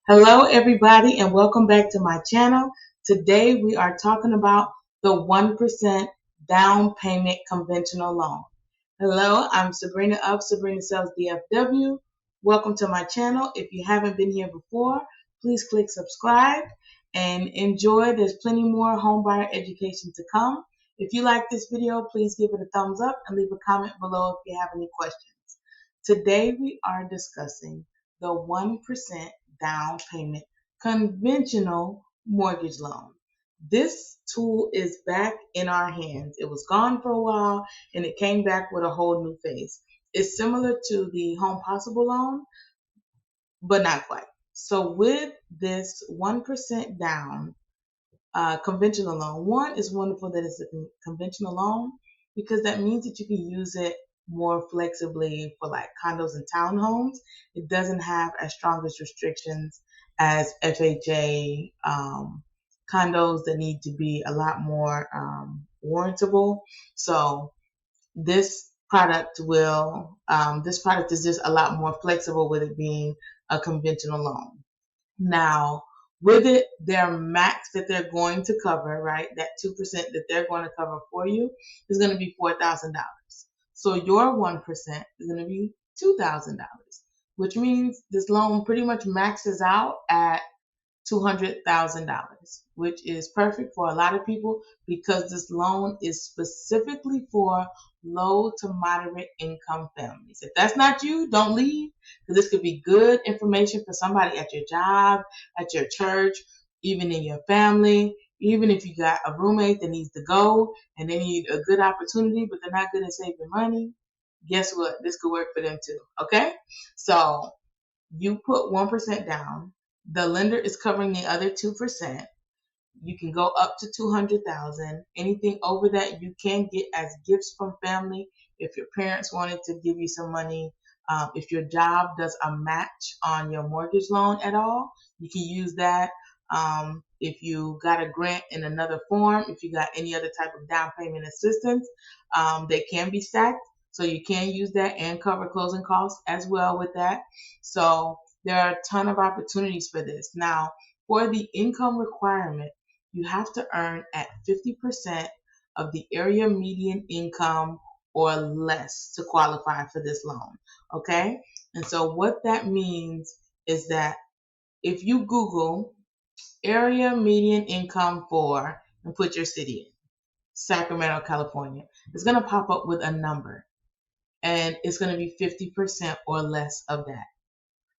Hello everybody and welcome back to my channel. Today we are talking about the 1% down payment conventional loan. Hello, I'm Sabrina of Sabrina Sells DFW. Welcome to my channel. If you haven't been here before, please click subscribe and enjoy. There's plenty more homebuyer education to come. If you like this video, please give it a thumbs up and leave a comment below if you have any questions. Today we are discussing the 1% down payment conventional mortgage loan. This tool is back in our hands. It was gone for a while and it came back with a whole new face. It's similar to the Home Possible loan, but not quite. So with this 1% down conventional loan, one is wonderful that it's a conventional loan because that means that you can use it more flexibly for like condos and townhomes. It doesn't have as strong as restrictions as FHA condos that need to be a lot more warrantable. So this product this product is just a lot more flexible with it being a conventional loan. Now, with it, their max that they're going to cover, right, that 2% that they're going to cover for you is going to be $4,000. So your 1% is going to be $2,000, which means this loan pretty much maxes out at $200,000, which is perfect for a lot of people because this loan is specifically for low to moderate income families. If that's not you, don't leave, because this could be good information for somebody at your job, at your church, even in your family. Even if you got a roommate that needs to go and they need a good opportunity, but they're not good at saving money, guess what? This could work for them too. Okay? So you put 1% down. The lender is covering the other 2%. You can go up to $200,000. Anything over that you can get as gifts from family. If your parents wanted to give you some money, if your job does a match on your mortgage loan at all, you can use that. If you got a grant in another form, if you got any other type of down payment assistance, they can be stacked. So you can use that and cover closing costs as well with that. So there are a ton of opportunities for this. Now, for the income requirement, you have to earn at 50% of the area median income or less to qualify for this loan. Okay? And so what that means is that if you Google area median income for and put your city in, Sacramento, California, it's going to pop up with a number and it's going to be 50% or less of that.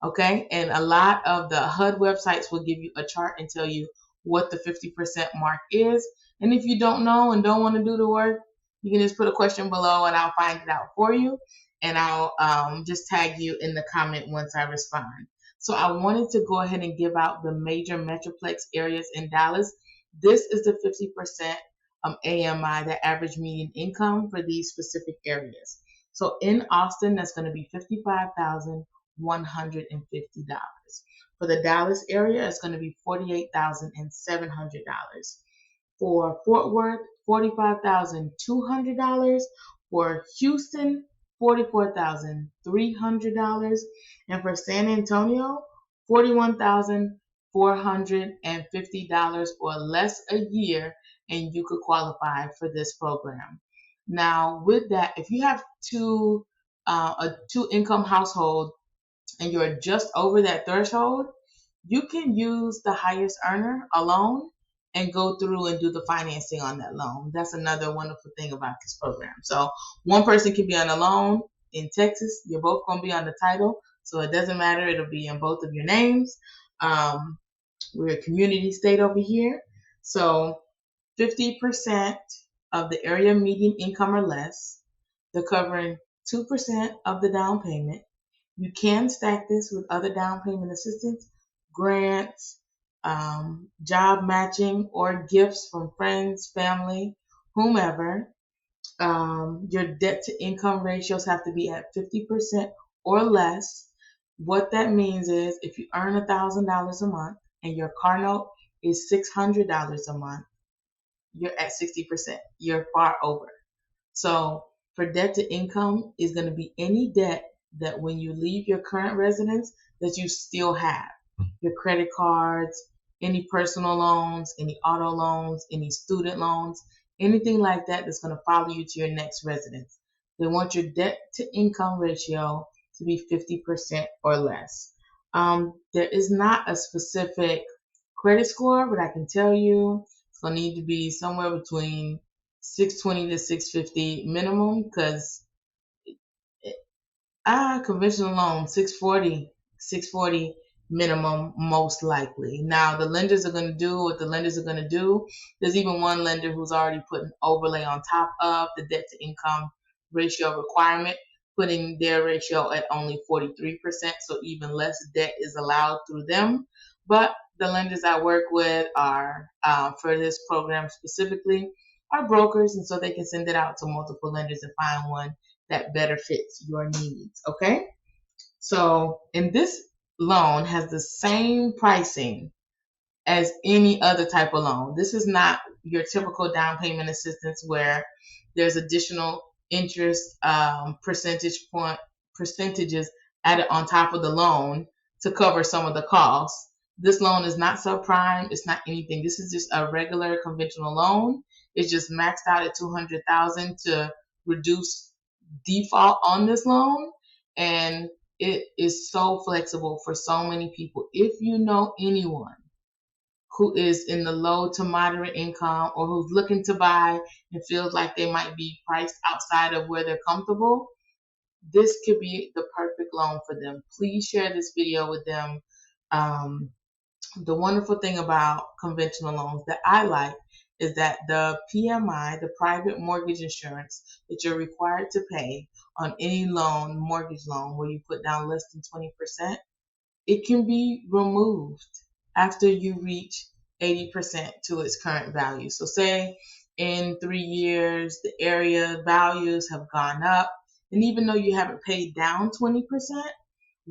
Okay, and a lot of the HUD websites will give you a chart and tell you what the 50% mark is. And if you don't know and don't want to do the work, you can just put a question below and I'll find it out for you. And I'll just tag you in the comment once I respond. So I wanted to go ahead and give out the major Metroplex areas in Dallas. This is the 50% AMI, the average median income for these specific areas. So in Austin, that's going to be $55,150. For the Dallas area, it's going to be $48,700. For Fort Worth, $45,200. For Houston, $44,300. And for San Antonio, $41,450 or less a year, and you could qualify for this program. Now, with that, if you have a two-income household and you're just over that threshold, you can use the highest earner alone and go through and do the financing on that loan. That's another wonderful thing about this program. So one person can be on a loan in Texas. You're both going to be on the title. So it doesn't matter. It'll be in both of your names. We're a community state over here. So 50% of the area median income or less. They're covering 2% of the down payment. You can stack this with other down payment assistance, grants, job matching, or gifts from friends, family, whomever. Your debt to income ratios have to be at 50% or less. What that means is if you earn $1,000 a month and your car note is $600 a month, you're at 60%. You're far over. So for debt to income is going to be any debt that when you leave your current residence that you still have. your credit cards, any personal loans, any auto loans, any student loans, anything like that that's going to follow you to your next residence. They want your debt to income ratio to be 50% or less. There is not a specific credit score, but I can tell you it's going to need to be somewhere between 620 to 650 minimum because conventional loan, 640 minimum, most likely. Now, the lenders are going to do what the lenders are going to do. There's even one lender who's already put an overlay on top of the debt to income ratio requirement, putting their ratio at only 43%, so even less debt is allowed through them. But the lenders I work with are, for this program specifically, are brokers, and so they can send it out to multiple lenders and find one that better fits your needs. Okay, so and this loan has the same pricing as any other type of loan. This is not your typical down payment assistance where there's additional interest percentages added on top of the loan to cover some of the costs. This loan is not subprime. It's not anything. This is just a regular conventional loan. It's just maxed out at $200,000 to reduce default on this loan, and it is so flexible for so many people. If you know anyone who is in the low to moderate income or who's looking to buy and feels like they might be priced outside of where they're comfortable, this could be the perfect loan for them. Please share this video with them. The wonderful thing about conventional loans that I like is that the PMI, the private mortgage insurance that you're required to pay on any loan, mortgage loan, where you put down less than 20%, it can be removed after you reach 80% to its current value. So say in 3 years, the area values have gone up, and even though you haven't paid down 20%,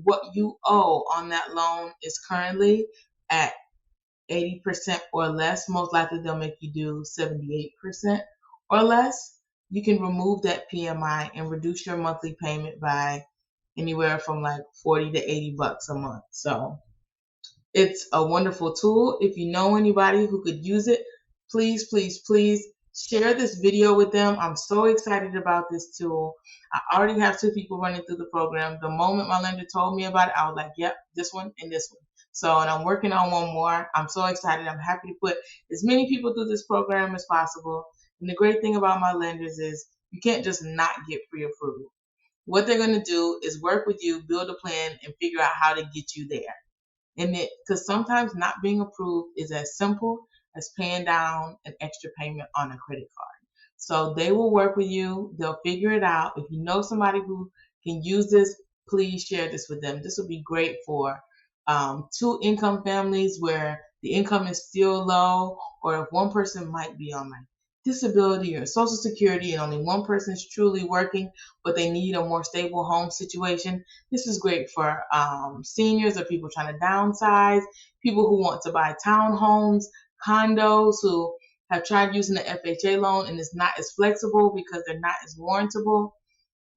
what you owe on that loan is currently at 80% or less. Most likely they'll make you do 78% or less. You can remove that PMI and reduce your monthly payment by anywhere from like 40 to 80 bucks a month. So it's a wonderful tool. If you know anybody who could use it, please, please, please share this video with them. I'm so excited about this tool. I already have 2 people running through the program. The moment my lender told me about it, I was like, yep, this one and this one. So, and I'm working on one more. I'm so excited. I'm happy to put as many people through this program as possible. And the great thing about my lenders is you can't just not get pre-approved. What they're going to do is work with you, build a plan, and figure out how to get you there. And it, because sometimes not being approved is as simple as paying down an extra payment on a credit card. So they will work with you. They'll figure it out. If you know somebody who can use this, please share this with them. This will be great for 2 income families where the income is still low, or if one person might be on like disability or social security and only one person is truly working, but they need a more stable home situation. This is great for seniors or people trying to downsize, people who want to buy townhomes, condos, who have tried using the FHA loan and it's not as flexible because they're not as warrantable.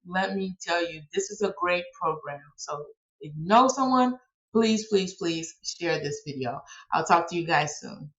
Let me tell you, this is a great program. So if you know someone, please, please, please share this video. I'll talk to you guys soon.